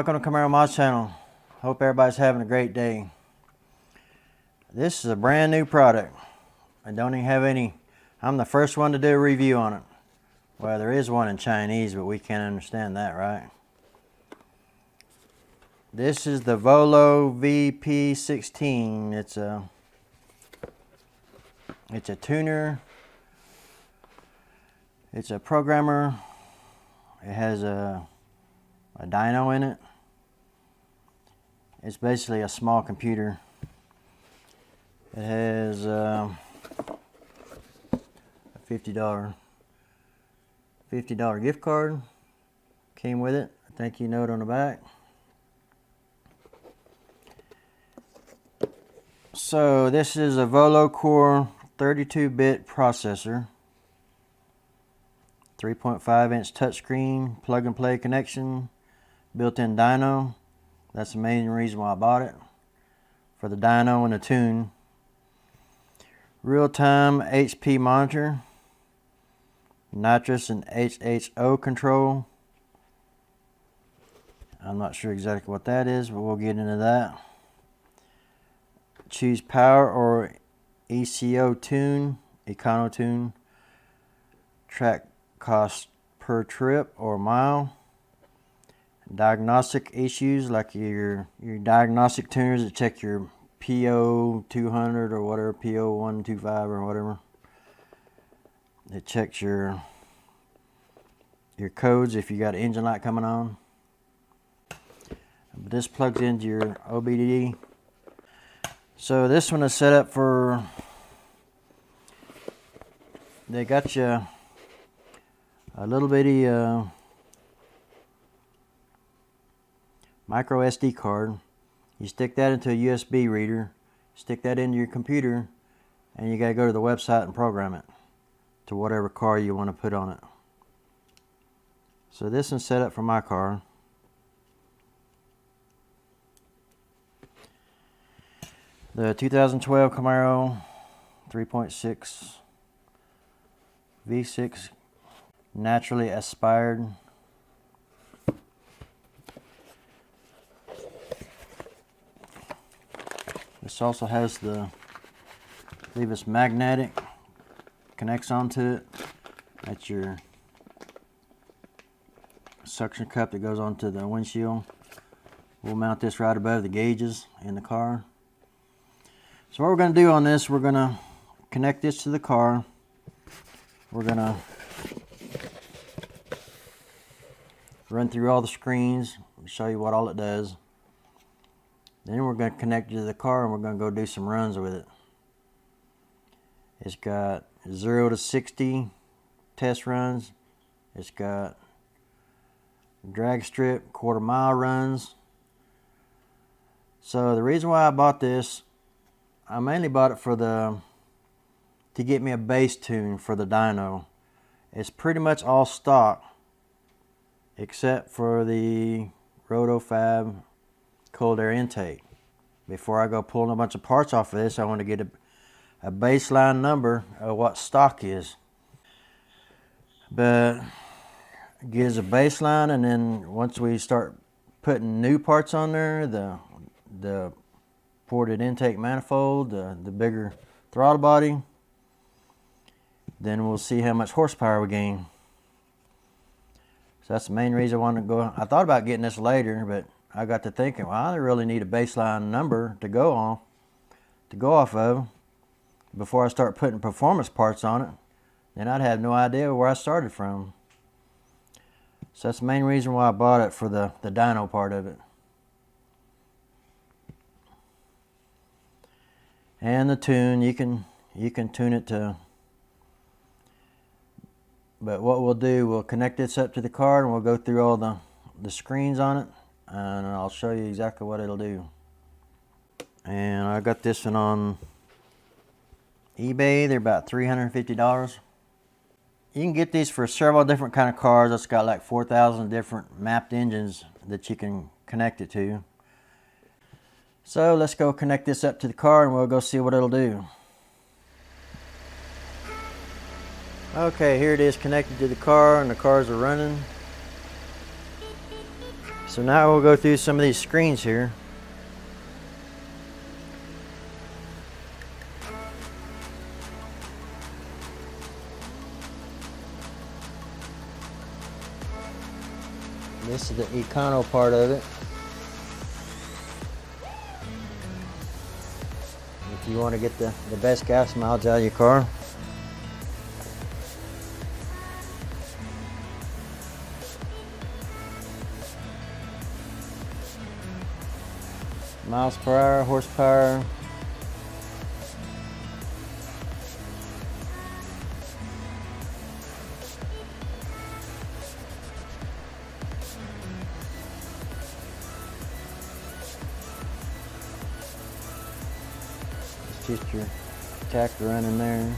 welcome to Camaro Mod channel. Hope everybody's having a great day. This is a brand new product. I don't even have any, I'm the first one to do a review on it. Well, there is one in Chinese, but we can't understand that, right? This is the Volo VP16. It's a tuner. It's a programmer. It has a dyno in it. It's basically a small computer. It has a $50 gift card. Came with it. A thank you note on the back. So this is a Volo Core 32-bit processor. 3.5-inch touchscreen, plug-and-play connection, built-in dyno. That's the main reason why I bought it, for the dyno and the tune. Real-time HP monitor, nitrous and HHO control. I'm not sure exactly what that is, but we'll get into that. Choose power or ECO tune, Econo tune. Track cost per trip or mile. Diagnostic issues like your diagnostic tuners that check your PO 200 or whatever, PO 125 or whatever. It checks your codes if you got an engine light coming on. But this plugs into your OBD. So this one is set up for, they got you a little bitty micro SD card. You stick that into a USB reader, stick that into your computer, and you gotta go to the website and program it to whatever car you want to put on it. So this is set up for my car. The 2012 Camaro 3.6 V6 naturally aspired. This also has the, I believe it's magnetic, connects onto it. That's your suction cup that goes onto the windshield. We'll mount this right above the gauges in the car. So what we're going to do on this, we're going to connect this to the car. We're going to run through all the screens, show you what all it does. Then we're going to connect it to the car and we're going to go do some runs with it. It's got 0 to 60 test runs. It's got drag strip, quarter-mile runs. So the reason why I bought this, I mainly bought it for to get me a bass tune for the dyno. It's pretty much all stock except for the Rotofab cold air intake. Before I go pulling a bunch of parts off of this, I want to get a baseline number of what stock is. But it gives a baseline, and then once we start putting new parts on there, the ported intake manifold, the bigger throttle body, then we'll see how much horsepower we gain. So that's the main reason I wanted to go. I thought about getting this later, but I got to thinking, well, I really need a baseline number to go off of before I start putting performance parts on it. Then I'd have no idea where I started from. So that's the main reason why I bought it, for the dyno part of it. And the tune, you can tune it to, but what we'll do, we'll connect this up to the car and we'll go through all the screens on it, and I'll show you exactly what it'll do. And I got this one on eBay. They're about $350. You can get these for several different kind of cars. It's got like 4,000 different mapped engines that you can connect it to. So let's go connect this up to the car and we'll go see what it'll do. Okay, here it is connected to the car and the cars are running. So now we'll go through some of these screens here. This is the econo part of it. If you want to get the best gas mileage out of your car. Miles per hour, horsepower. It's just your tach running there.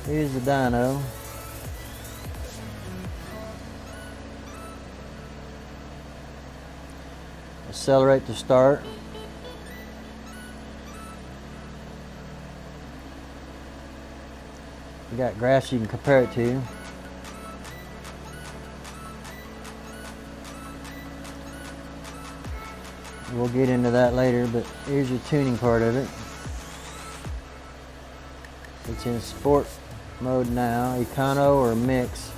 Here's the dyno. Accelerate to start. You got graphs you can compare it to. We'll get into that later, but here's your tuning part of it. It's in sport mode now, econo or mix.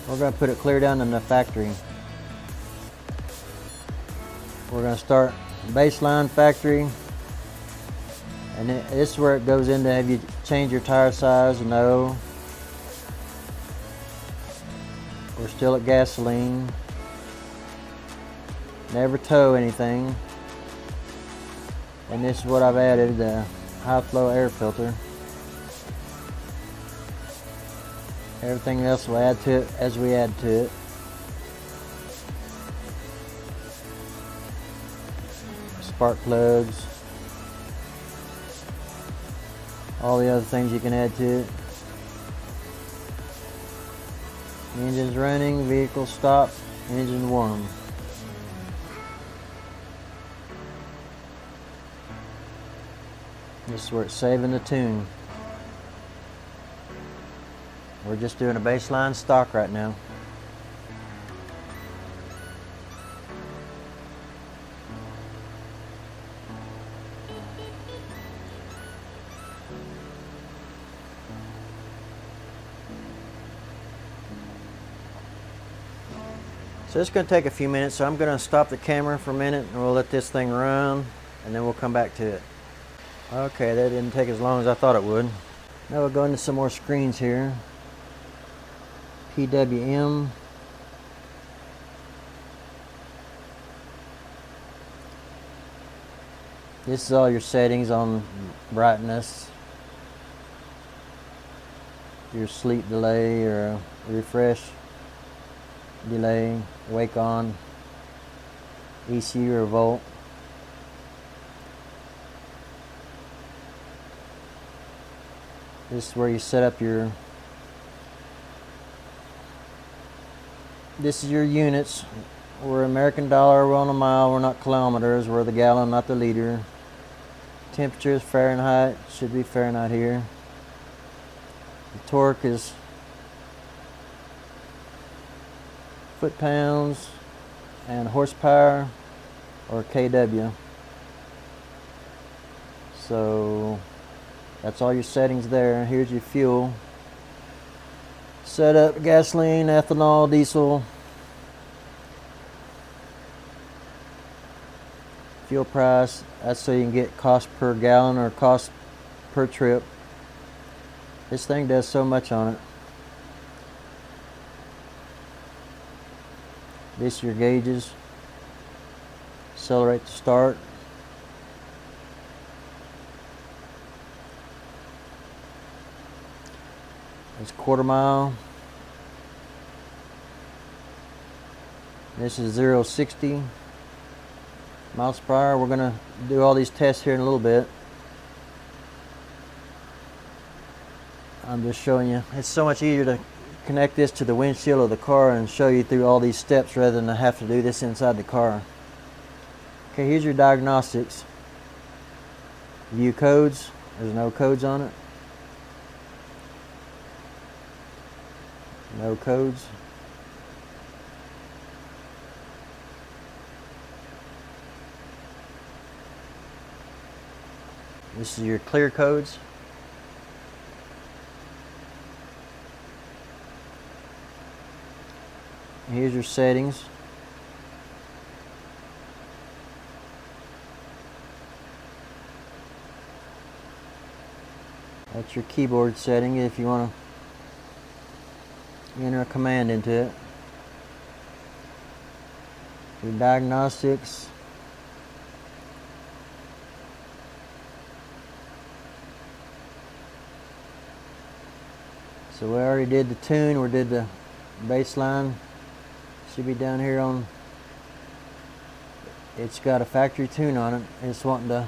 We're going to put it clear down in the factory. We're going to start baseline factory, and this is where it goes into have you changed your tire size? No. We're still at gasoline. Never tow anything. And this is what I've added, the high flow air filter. Everything else will add to it as we add to it. Spark plugs. All the other things you can add to it. Engine's running, vehicle stopped, engine warm. This is where it's saving the tune. We're just doing a baseline stock right now. So it's going to take a few minutes, so I'm going to stop the camera for a minute and we'll let this thing run and then we'll come back to it. Okay, that didn't take as long as I thought it would. Now we'll go into some more screens here. PWM. This is all your settings on brightness, your sleep delay or refresh delay, wake on, ECU or volt. This is where you set up your, this is your units. We're American dollar, we're on a mile, we're not kilometers, we're the gallon, not the liter. Temperature is Fahrenheit, should be Fahrenheit here. The torque is foot-pounds and horsepower or kW. So that's all your settings there. Here's your fuel. Set up gasoline, ethanol, diesel. Fuel price, that's so you can get cost per gallon or cost per trip. This thing does so much on it. This is your gauges. Accelerate to start. It's quarter mile. This is 0-60 miles per hour. We're going to do all these tests here in a little bit. I'm just showing you. It's so much easier to connect this to the windshield of the car and show you through all these steps rather than have to do this inside the car. Okay, here's your diagnostics. View codes. There's no codes on it. No codes. This is your clear codes. Here's your settings. That's your keyboard setting if you want to enter a command into it. Your diagnostics. So we already did the tune, we did the baseline. Should be down here on, it's got a factory tune on it. It's wanting to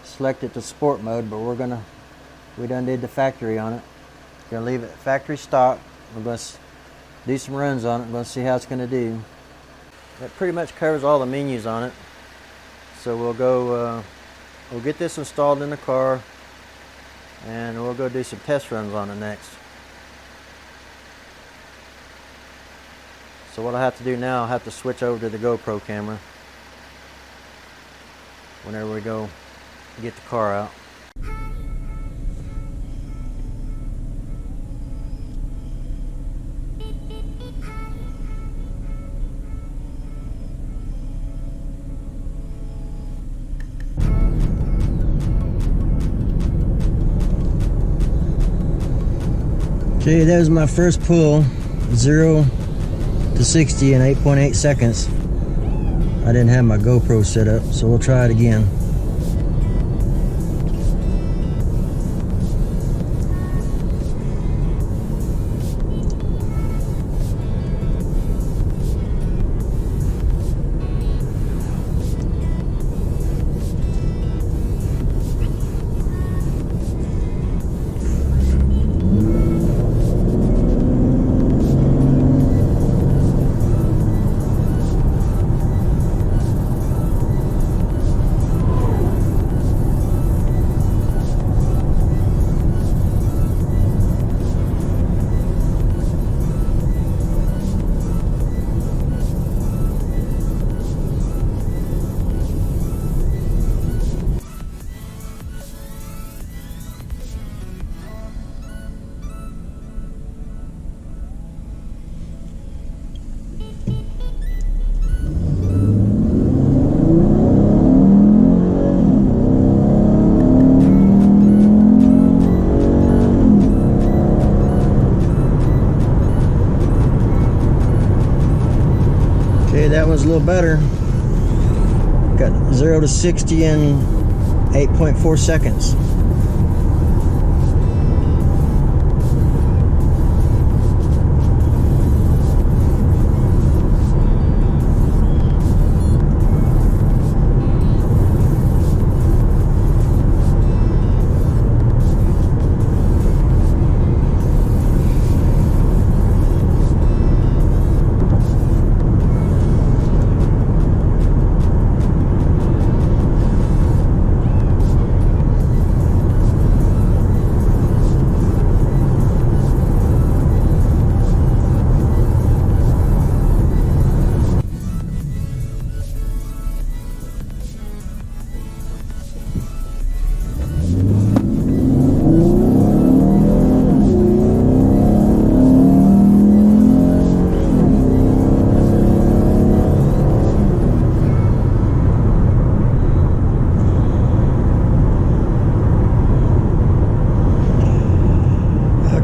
select it to sport mode, but we done did the factory on it. Gonna leave it factory stock. We're gonna do some runs on it. We're gonna see how it's gonna do. That pretty much covers all the menus on it. So we'll go, we'll get this installed in the car, and we'll go do some test runs on it next. So what I have to do now, I have to switch over to the GoPro camera whenever we go get the car out. Okay, that was my first pull, 0 to 60 in 8.8 seconds. I didn't have my GoPro set up, so we'll try it again. That was a little better. Got 0 to 60 in 8.4 seconds.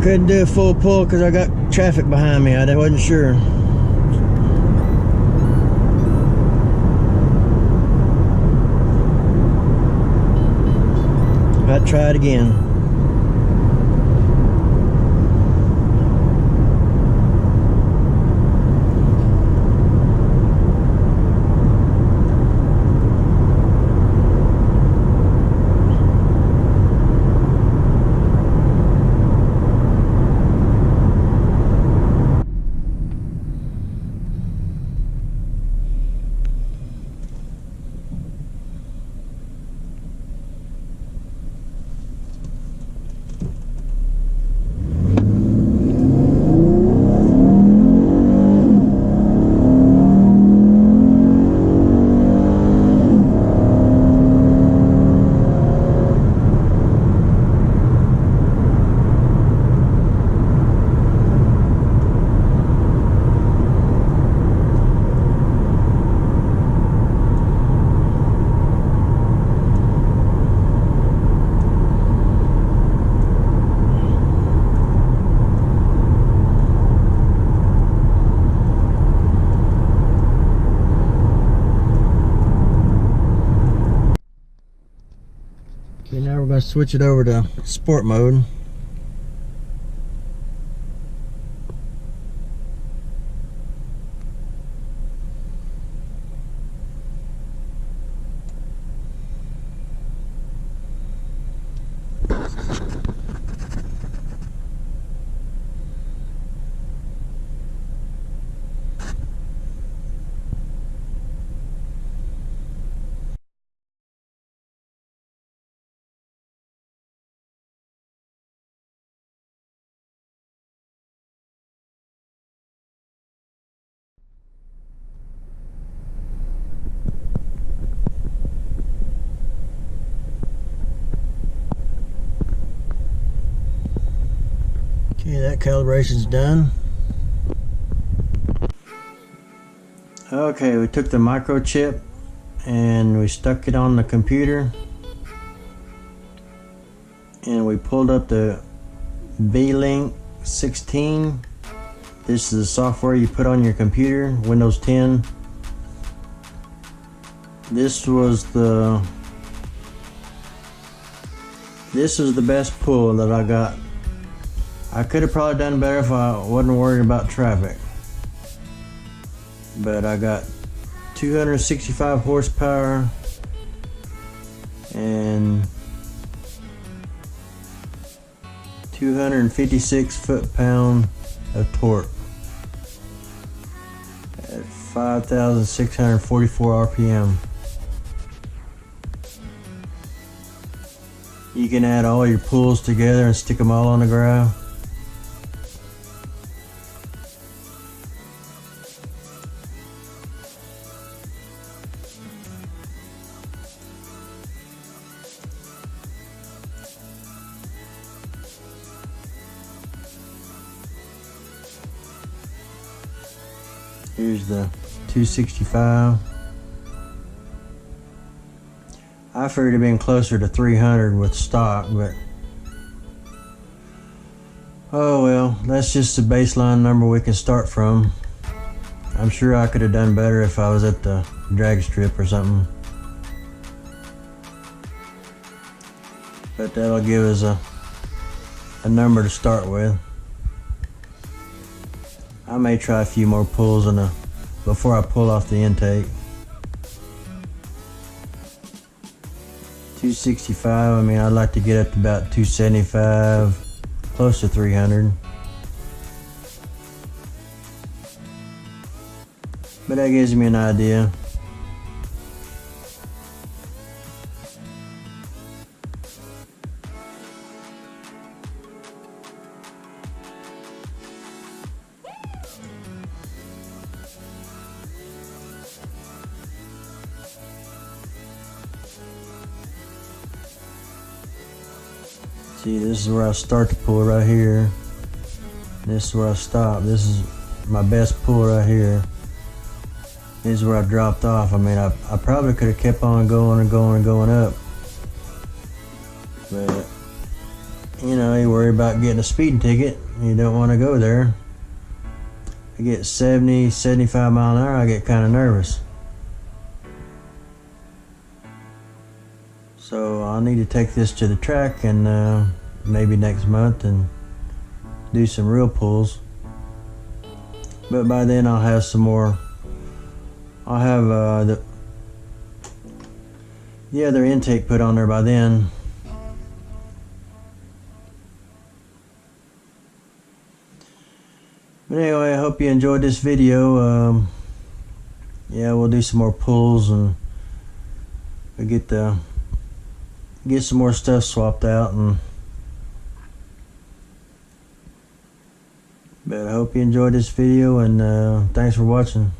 Couldn't do a full pull because I got traffic behind me. I wasn't sure. I'd try it again. we're going to switch it over to sport mode. Okay, that calibration's done. Okay, we took the microchip and we stuck it on the computer, and we pulled up the VP16. This is the software you put on your computer, Windows 10. This was the best pull that I got. I could have probably done better if I wasn't worried about traffic. But I got 265 horsepower and 256 foot-pound of torque at 5,644 RPM. You can add all your pulls together and stick them all on the ground. Here's the 265. I figured it'd been closer to 300 with stock, but oh well, that's just the baseline number we can start from. I'm sure I could have done better if I was at the drag strip or something, but that'll give us a number to start with. I may try a few more pulls before I pull off the intake. 265, I mean, I'd like to get up to about 275, close to 300. But that gives me an idea. See, this is where I start to pull right here. This is where I stop. This is my best pull right here. This is where I dropped off. I mean, I probably could have kept on going and going and going up. But, you know, you worry about getting a speeding ticket. You don't want to go there. I get 70, 75 mile an hour, I get kind of nervous. So I'll need to take this to the track and maybe next month and do some real pulls. But by then I'll have some more. I'll have the other intake put on there by then. But anyway, I hope you enjoyed this video. Yeah, we'll do some more pulls and we'll get some more stuff swapped out, but I hope you enjoyed this video, and thanks for watching.